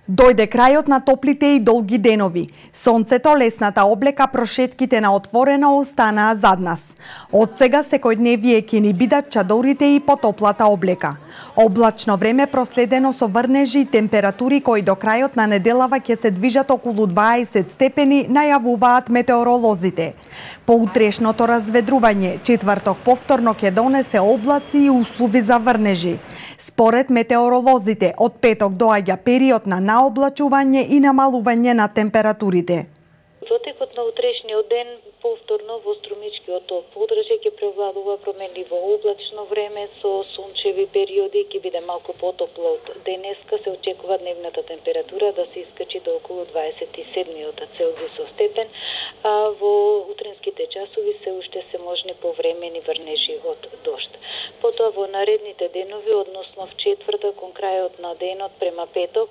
Дојде крајот на топлите и долги денови. Сонцето, лесната облека, прошетките на отворено останаа зад нас. Од сега секојдневие ќе ни бидат чадорите и потоплата облека. Облачно време проследено со врнежи и температури кои до крајот на неделава ќе се движат околу 20 степени, најавуваат метеоролозите. По утрешното разведрување, четврток повторно ќе донесе облаци и услови за врнежи. Според метеоролозите, од петок доаѓа период на наоблачување и намалување на температурите. Во текот на утрешниот ден повторно во струмичкиот подрачје ќе превладува променливо облачно време со сончеви периоди, ќе биде малку потопло од денеска. Се очекува дневната температура да се искачи до околу 27 Целзиусов степен, а во утринските часови се уште се можни повремени врнежи од дожд. Потоа во наредните денови, односно в четврток кон крајот на денот према петок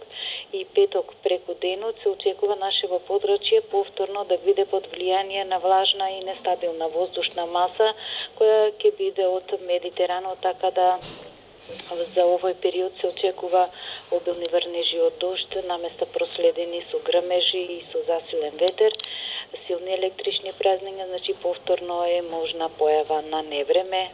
и петок преку денот, се очекува нашево подрачје повторно да биде под влијание на влажна и нестабилна воздушна маса која ќе биде од Медитеранот, така да за овој период се очекува обилни врнежи од дожд, наместа проследени со грмежи и со засилен ветер, силни електрични празнења, значи повторно е можна појава на невреме,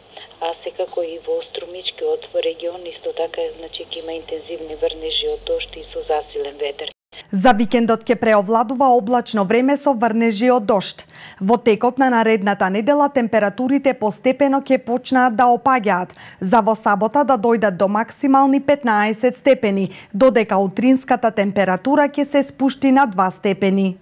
а секако и во струмичкиот регион исто така значи ќе има интензивни врнежи од дожд и со засилен ветер. За викендот ќе преовладува облачно време со врнежи од дожд. Во текот на наредната недела температурите постепено ќе почнаат да опаѓаат, за во сабота да дојдат до максимални 15 степени, додека утринската температура ќе се спушти на 2 степени.